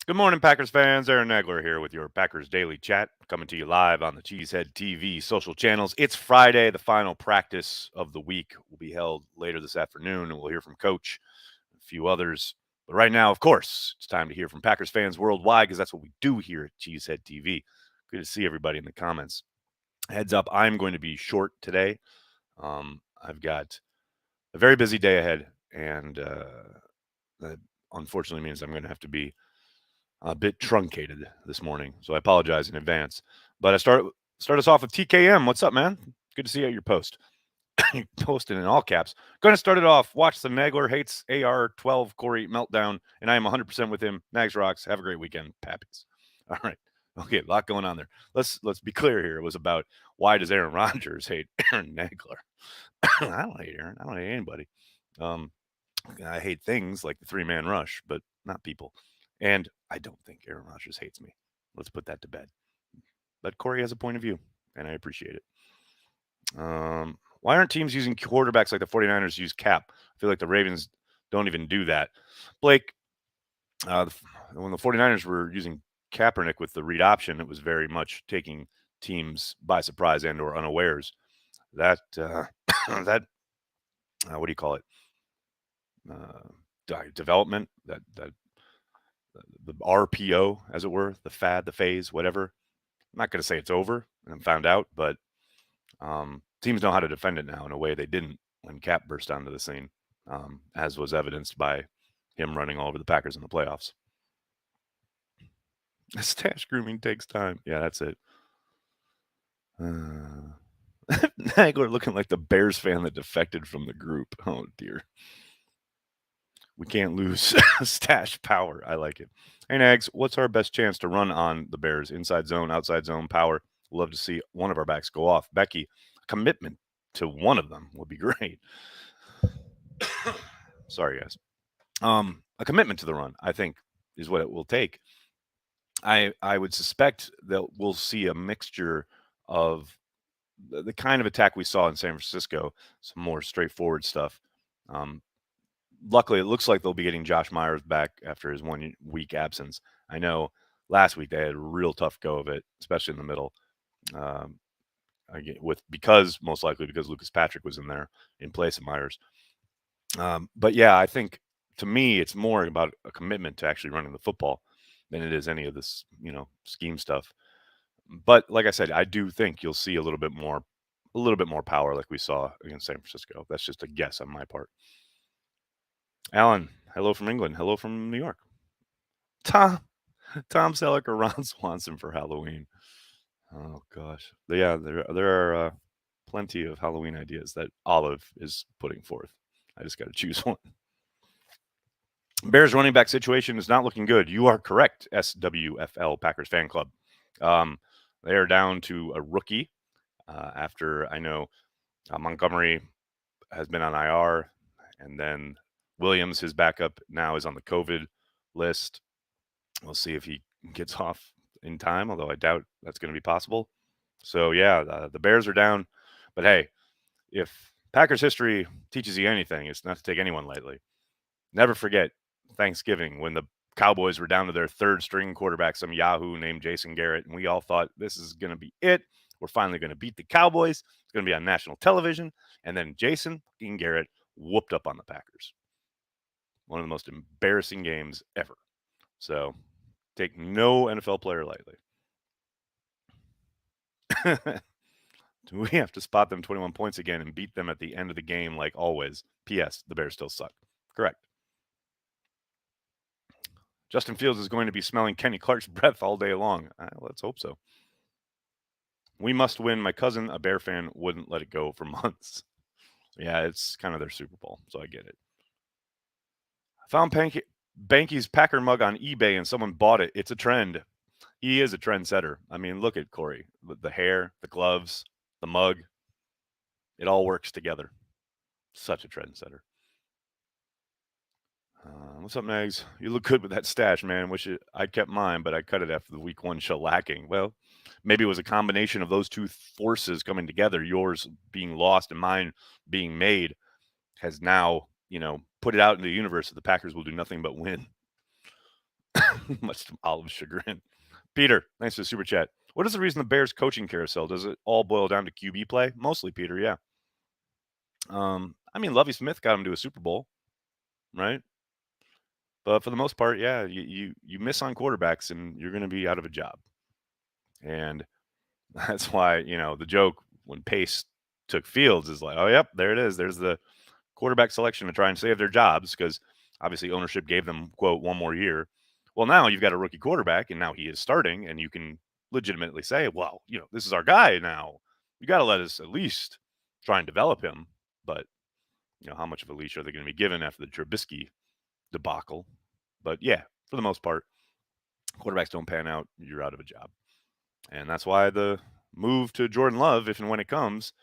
Good morning, Packers fans. Aaron Nagler here with your Packers Daily Chat, coming to you live on the Cheesehead TV social channels. It's Friday. The final practice of the week will be held later this afternoon, and we'll hear from Coach and a few others. But right now, of course, it's time to hear from Packers fans worldwide because that's what we do here at Cheesehead TV. Good to see everybody in the comments. Heads up, I'm going to be short today. I've got a very busy day ahead, and that unfortunately means I'm going to have to be a bit truncated this morning, so I apologize in advance. But I start us off with TKM. What's up, man? Good to see you at your post. You posted in all caps. Going to start it off. Watch the Nagler hates AR-12 Corey meltdown, and I am 100% with him. Nags rocks. Have a great weekend, Pappies. All right. Okay, a lot going on there. Let's be clear here. It was about why does Aaron Rodgers hate Aaron Nagler? I don't hate Aaron. I don't hate anybody. Um, I hate things like the three-man rush, but not people. And I don't think Aaron Rodgers hates me. Let's put that to bed. But Corey has a point of view, and I appreciate it. Why aren't teams using quarterbacks like the 49ers use Cap? I feel like the Ravens don't even do that. Blake, when the 49ers were using Kaepernick with the read option, it was very much taking teams by surprise and or unawares. That that what do you call it? Development, that the RPO, as it were, the fad, the phase, whatever. I'm not going to say it's over and found out, but teams know how to defend it now in a way they didn't when Cap burst onto the scene, as was evidenced by him running all over the Packers in the playoffs. Stash grooming takes time. Yeah, that's it. Nagler looking like the Bears fan that defected from the group. Oh, dear. We can't lose stash power. I like it. Hey, Nags, what's our best chance to run on the Bears? Inside zone, outside zone, power. Love to see one of our backs go off. Becky, commitment to one of them would be great. Sorry, guys. A commitment to the run, I think, is what it will take. I would suspect that we'll see a mixture of the kind of attack we saw in San Francisco, some more straightforward stuff. Um, Luckily, it looks like they'll be getting Josh Myers back after his 1 week absence. I know last week they had a real tough go of it, especially in the middle. Um, because most likely because Lucas Patrick was in there in place of Myers. But yeah, I think to me it's more about a commitment to actually running the football than it is any of this, scheme stuff. But like I said, I do think you'll see a little bit more power like we saw against San Francisco. That's just a guess on my part. Alan, hello from England. Hello from New York. Tom, Tom Selleck or Ron Swanson for Halloween. Oh gosh, yeah, there are plenty of Halloween ideas that Olive is putting forth. I just got to choose one. Bears running back situation is not looking good. You are correct, SWFL Packers fan club. Um, they are down to a rookie after I know Montgomery has been on IR, and then Williams, his backup, now is on the COVID list. We'll see if he gets off in time, although I doubt that's going to be possible. So yeah, the Bears are down, but hey, if Packers history teaches you anything, it's not to take anyone lightly. Never forget Thanksgiving when the Cowboys were down to their third string quarterback, some Yahoo named Jason Garrett, and we all thought this is going to be it. We're finally going to beat the Cowboys. It's going to be on national television. And then Jason Garrett whooped up on the Packers. One of the most embarrassing games ever. So take no NFL player lightly. Do we have to spot them 21 points again and beat them at the end of the game like always? P.S. The Bears still suck. Correct. Justin Fields is going to be smelling Kenny Clark's breath all day long. Let's hope so. We must win. My cousin, a Bear fan, wouldn't let it go for months. Yeah, it's kind of their Super Bowl, so I get it. I found Banky's Packer mug on eBay and someone bought it. It's a trend. He is a trendsetter. I mean, look at Corey. The hair, the gloves, the mug. It all works together. Such a trendsetter. What's up, Nags? You look good with that stash, man. I kept mine, but I cut it after the week 1 shellacking. Well, maybe it was a combination of those two forces coming together. Yours being lost and mine being made has now, put it out into the universe that the Packers will do nothing but win. Much to Olive's chagrin. Peter, thanks for the super chat. What is the reason the Bears coaching carousel? Does it all boil down to QB play? Mostly, Peter, yeah. I mean, Lovie Smith got him to a Super Bowl, right? But for the most part, yeah, you miss on quarterbacks and you're going to be out of a job. And that's why, the joke when Pace took Fields is like, oh, yep, there it is. There's the quarterback selection to try and save their jobs because obviously ownership gave them, quote, one more year. Well, now you've got a rookie quarterback and now he is starting and you can legitimately say, well, this is our guy now. You got to let us at least try and develop him. But, how much of a leash are they going to be given after the Trubisky debacle? But yeah, for the most part, quarterbacks don't pan out, you're out of a job. And that's why the move to Jordan Love, if and when it comes,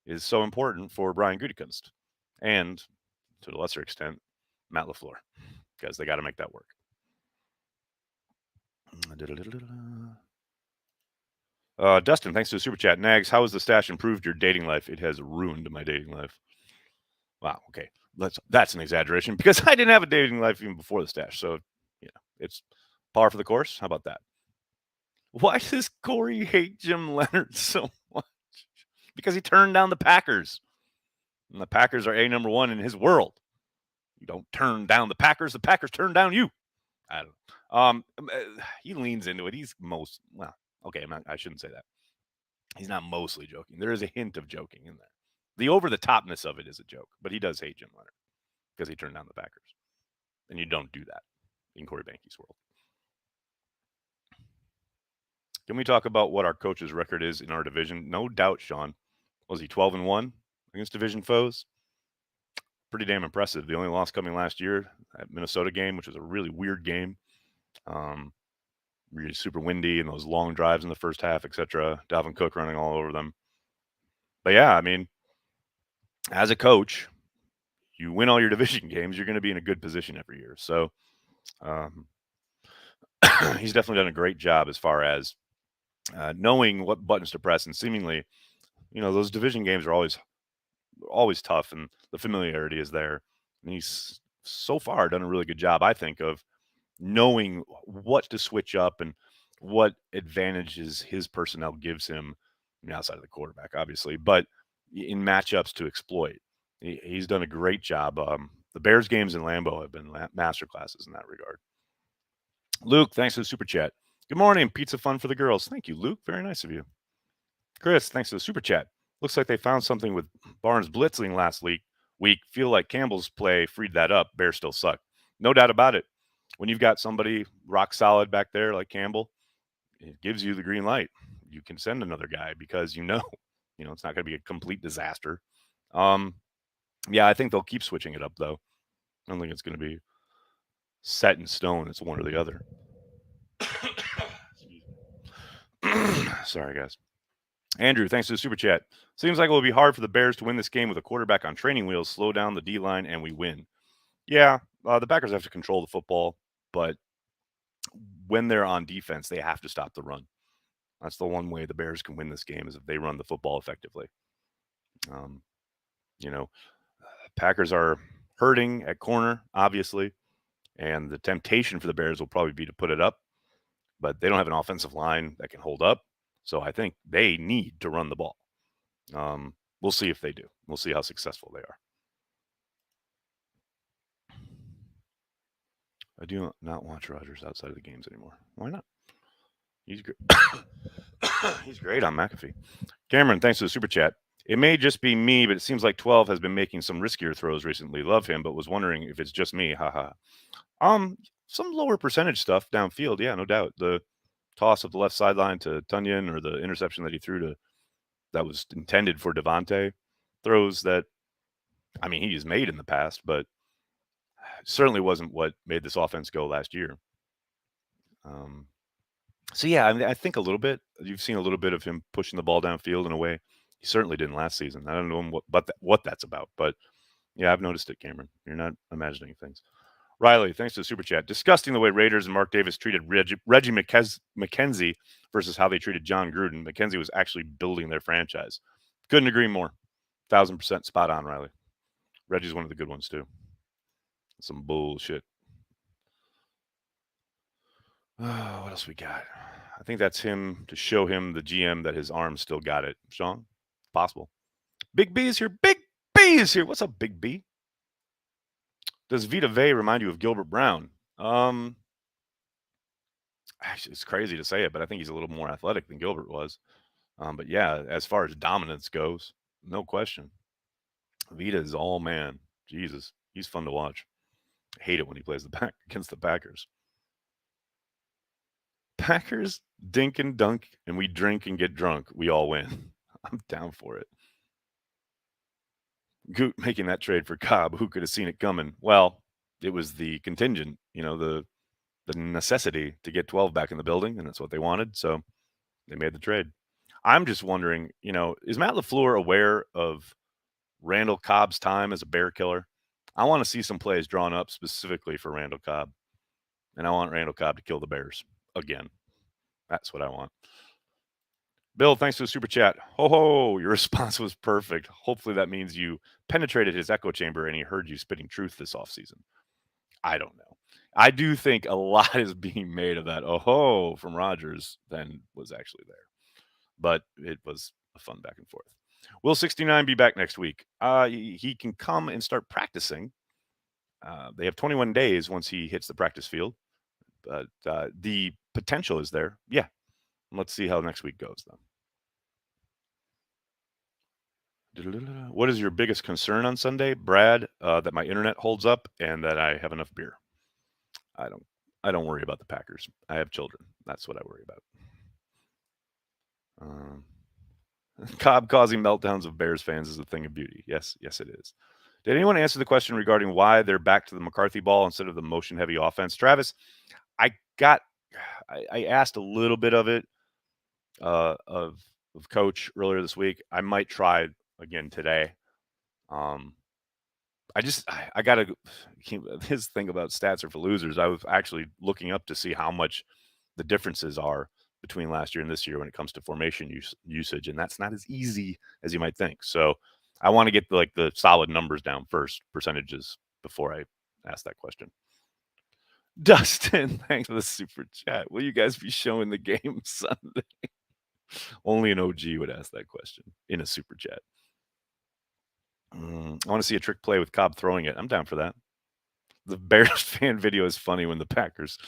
is so important for Brian Gutekunst. And to a lesser extent, Matt LaFleur, because they got to make that work. Dustin, thanks to the super chat. Nags, how has the stash improved your dating life? It has ruined my dating life. Wow, okay. That's an exaggeration because I didn't have a dating life even before the stash. So, it's par for the course. How about that? Why does Corey hate Jim Leonard so much? Because he turned down the Packers. And the Packers are number one in his world. You don't turn down the Packers turn down you. I don't know. He leans into it. He's I shouldn't say that. He's not mostly joking. There is a hint of joking in there. The over-the-topness of it is a joke, but he does hate Jim Leonard because he turned down the Packers. And you don't do that in Corey Banky's world. Can we talk about what our coach's record is in our division? No doubt, Sean. Was he 12-1 against division foes? Pretty damn impressive. The only loss coming last year, that Minnesota game, which was a really weird game. Really super windy and those long drives in the first half, etc. Dalvin Cook running all over them. But yeah, I mean, as a coach, you win all your division games, you're going to be in a good position every year. So he's definitely done a great job as far as knowing what buttons to press, and seemingly, those division games are always tough, and the familiarity is there. And he's so far done a really good job, I think, of knowing what to switch up and what advantages his personnel gives him, outside of the quarterback, obviously, but in matchups to exploit. He's done a great job. The Bears games in Lambeau have been masterclasses in that regard. Luke, thanks for the super chat. Good morning. Pizza fun for the girls. Thank you, Luke. Very nice of you. Chris, thanks for the super chat. Looks like they found something with Barnes blitzing last week. Feel like Campbell's play freed that up. Bears still suck. No doubt about it. When you've got somebody rock solid back there like Campbell, it gives you the green light. You can send another guy because it's not going to be a complete disaster. Yeah, I think they'll keep switching it up though. I don't think it's going to be set in stone. It's one or the other. Sorry, guys. Andrew, thanks for the super chat. Seems like it will be hard for the Bears to win this game with a quarterback on training wheels, slow down the D-line, and we win. Yeah, the Packers have to control the football, but when they're on defense, they have to stop the run. That's the one way the Bears can win this game is if they run the football effectively. Packers are hurting at corner, obviously, and the temptation for the Bears will probably be to put it up, but they don't have an offensive line that can hold up. So I think they need to run the ball. We'll see if they do. We'll see how successful they are. I do not watch Rodgers outside of the games anymore. Why not? He's great. He's great on McAfee. Cameron, thanks for the super chat. It may just be me, but it seems like 12 has been making some riskier throws recently. Love him, but was wondering if it's just me. Haha. Some lower percentage stuff downfield. Yeah, no doubt. The toss of the left sideline to Tunyon or the interception that he threw that was intended for Devontae. Throws that, he's made in the past, but certainly wasn't what made this offense go last year. So yeah, I think a little bit. You've seen a little bit of him pushing the ball downfield in a way he certainly didn't last season. I don't know what that's about, but yeah, I've noticed it, Cameron. You're not imagining things. Riley, thanks to the super chat. Disgusting the way Raiders and Mark Davis treated Reggie McKenzie versus how they treated John Gruden. McKenzie was actually building their franchise. Couldn't agree more. 1,000% spot on, Riley. Reggie's one of the good ones too. Some bullshit. What else we got? I think that's him to show him the GM that his arm still got it. Sean, possible. Big B is here. Big B is here. What's up, Big B? Does Vita Vey remind you of Gilbert Brown? Actually, it's crazy to say it, but I think he's a little more athletic than Gilbert was. But yeah, as far as dominance goes, no question. Vita is all man. Jesus, he's fun to watch. I hate it when he plays the back against the Packers. Packers dink and dunk, and we drink and get drunk. We all win. I'm down for it. Goot making that trade for Cobb. Who could have seen it coming? Well, it was the contingent, the necessity to get 12 back in the building, and that's what they wanted. So they made the trade. I'm just wondering, is Matt LaFleur aware of Randall Cobb's time as a bear killer? I want to see some plays drawn up specifically for Randall Cobb, and I want Randall Cobb to kill the Bears again. That's what I want. Bill, thanks for the super chat. Ho ho, your response was perfect. Hopefully that means you penetrated his echo chamber and he heard you spitting truth this offseason. I don't know. I do think a lot is being made of that oh ho from Rodgers than was actually there. But it was a fun back and forth. Will 69 be back next week? He can come and start practicing. They have 21 days once he hits the practice field. But the potential is there. Yeah. Let's see how next week goes, though. What is your biggest concern on Sunday, Brad? That my internet holds up and that I have enough beer. I don't worry about the Packers. I have children. That's what I worry about. Cobb causing meltdowns of Bears fans is a thing of beauty. Yes, it is. Did anyone answer the question regarding why they're back to the McCarthy ball instead of the motion-heavy offense? Travis, I asked a little bit of it of Coach earlier this week. I might try again today. I got to his thing about stats are for losers. I was actually looking up to see how much the differences are between last year and this year when it comes to formation usage, and that's not as easy as you might think. So I want to get the solid numbers down first, percentages, before I ask that question. Dustin, thanks for the super chat. Will you guys be showing the game Sunday? Only an OG would ask that question in a super chat. I want to see a trick play with Cobb throwing it. I'm down for that. The Bears fan video is funny when the Packers.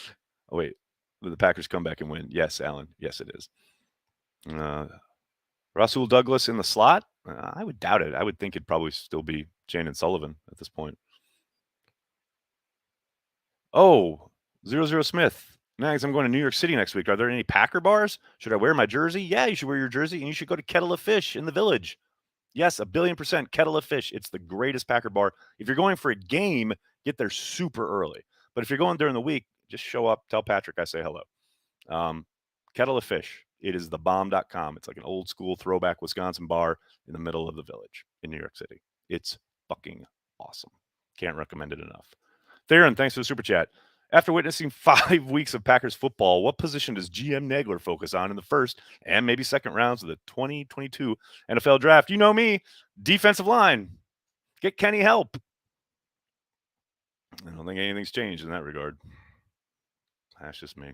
Oh wait, the Packers come back and win. Yes, Alan. Yes, it is. Rasul Douglas in the slot. I would doubt it. I would think it'd probably still be Jaden Sullivan at this point. Oh, 00 Smith. Nags, I'm going to New York City next week. Are there any Packer bars? Should I wear my jersey? Yeah, you should wear your jersey, and you should go to Kettle of Fish in the Village. Yes, 1,000,000,000% Kettle of Fish. It's the greatest Packer bar. If you're going for a game, get there super early. But if you're going during the week, just show up, tell Patrick I say hello. Kettle of Fish. It is thebomb.com. It's like an old school throwback Wisconsin bar in the middle of the Village in New York City. It's fucking awesome. Can't recommend it enough. Theron, thanks for the super chat. After witnessing 5 weeks of Packers football, what position does GM Nagler focus on in the first and maybe second rounds of the 2022 NFL draft? You know me, defensive line. Get Kenny help. I don't think anything's changed in that regard. That's just me.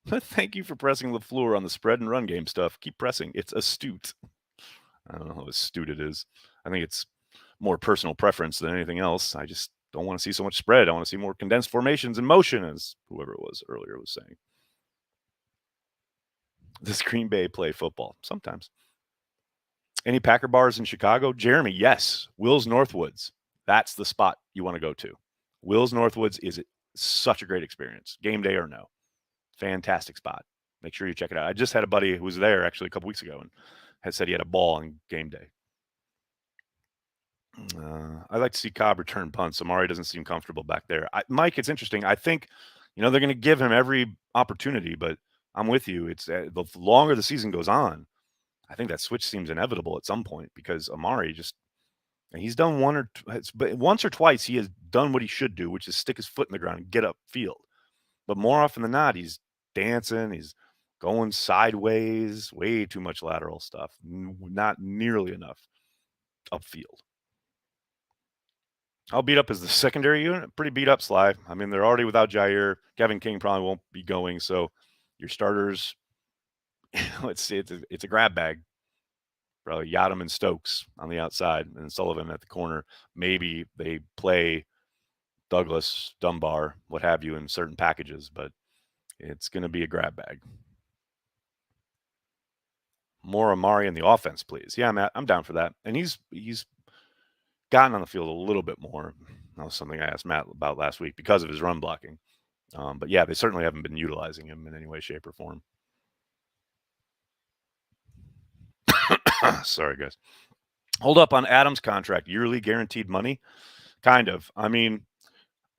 Thank you for pressing LaFleur on the spread and run game stuff. Keep pressing. It's astute. I don't know how astute it is. I think it's more personal preference than anything else. I just don't want to see so much spread. I want to see more condensed formations and motion, as whoever it was earlier was saying. Does Green Bay play football? Sometimes. Any Packer bars in Chicago? Jeremy, yes. Will's Northwoods. That's the spot you want to go to. Will's Northwoods is such a great experience. Game day or no. Fantastic spot. Make sure you check it out. I just had a buddy who was there actually a couple weeks ago and had said he had a ball on game day. I like to see Cobb return punts. Amari doesn't seem comfortable back there. Mike, it's interesting. I think, they're going to give him every opportunity, but I'm with you. It's the longer the season goes on, I think that switch seems inevitable at some point because Amari he's done once or twice he has done what he should do, which is stick his foot in the ground and get upfield. But more often than not, he's dancing, he's going sideways, way too much lateral stuff, not nearly enough upfield. How beat up is the secondary unit? Pretty beat up, Sly. I mean, they're already without Jair. Kevin King probably won't be going, so your starters, let's see, it's a grab bag. Probably Yadam and Stokes on the outside, and Sullivan at the corner. Maybe they play Douglas, Dunbar, what have you, in certain packages, but it's going to be a grab bag. More Amari in the offense, please. Yeah, Matt, I'm down for that. And he's gotten on the field a little bit more. That was something I asked Matt about last week because of his run blocking. But yeah, they certainly haven't been utilizing him in any way, shape, or form. Sorry, guys. Hold up on Adams' contract, yearly guaranteed money? Kind of. I mean,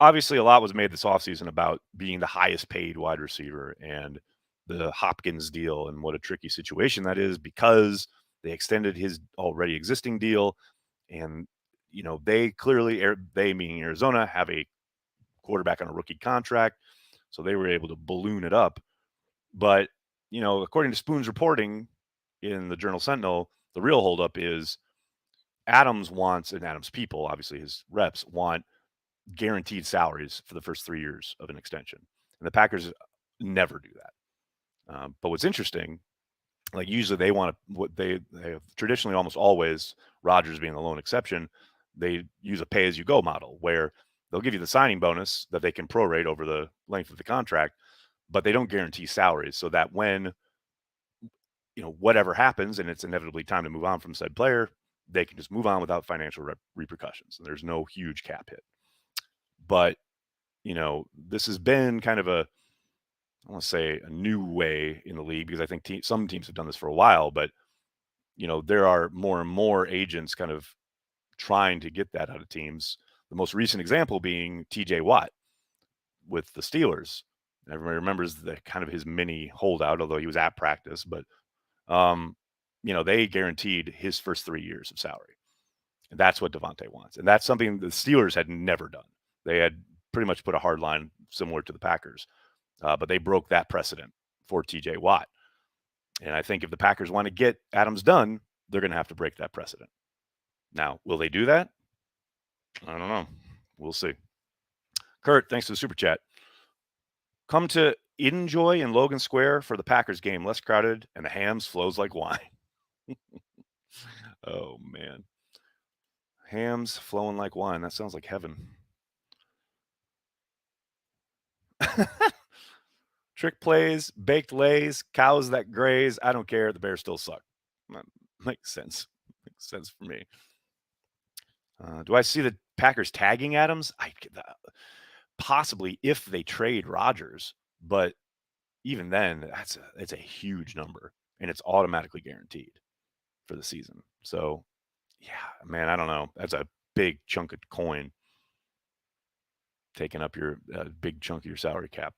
obviously a lot was made this offseason about being the highest paid wide receiver and the Hopkins deal and what a tricky situation that is because they extended his already existing deal. And, they clearly, they meaning Arizona, have a quarterback on a rookie contract. So they were able to balloon it up. But, according to Spoon's reporting in the Journal Sentinel, the real holdup is Adams wants, and Adams' people, obviously his reps, want guaranteed salaries for the first 3 years of an extension. And the Packers never do that. But what's interesting, like usually they want to, what they have traditionally almost always, Rodgers being the lone exception, they use a pay as you go model where they'll give you the signing bonus that they can prorate over the length of the contract, but they don't guarantee salaries so that when, whatever happens and it's inevitably time to move on from said player, they can just move on without financial repercussions. And there's no huge cap hit. But, this has been kind of I want to say a new way in the league because I think some teams have done this for a while, but there are more and more agents kind of trying to get that out of teams. The most recent example being TJ Watt with the Steelers. Everybody remembers the kind of his mini holdout, although he was at practice, but they guaranteed his first 3 years of salary. And that's what Devontae wants. And that's something the Steelers had never done. They had pretty much put a hard line similar to the Packers. But they broke that precedent for TJ Watt. And I think if the Packers want to get Adams done, they're going to have to break that precedent. Now, will they do that? I don't know. We'll see. Kurt, thanks for the super chat. Come to Enjoy in Logan Square for the Packers game. Less crowded and the hams flows like wine. Oh, man. Hams flowing like wine. That sounds like heaven. Trick plays, baked lays, cows that graze. I don't care. The Bears still suck. That makes sense. Makes sense for me. Do I see the Packers tagging Adams? Possibly if they trade Rodgers, but even then, it's a huge number, and it's automatically guaranteed for the season. So, yeah, man, I don't know. That's a big chunk of coin taking up your big chunk of your salary cap.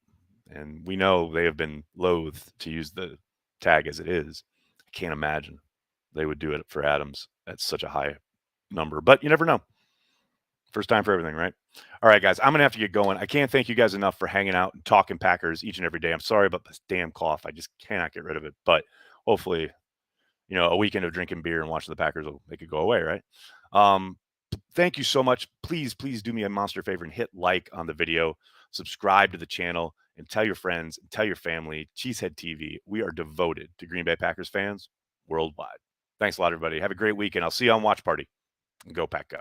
And we know they have been loath to use the tag as it is. I can't imagine they would do it for Adams at such a high number, but you never know. First time for everything, right? All right, guys, I'm going to have to get going. I can't thank you guys enough for hanging out and talking Packers each and every day. I'm sorry about this damn cough. I just cannot get rid of it, but hopefully, a weekend of drinking beer and watching the Packers will make it go away, right? Thank you so much. Please do me a monster favor and hit like on the video, subscribe to the channel, and tell your friends and tell your family. Cheesehead TV, we are devoted to Green Bay Packers fans worldwide. Thanks a lot, everybody. Have a great weekend. I'll see you on Watch Party. Go Pack Go.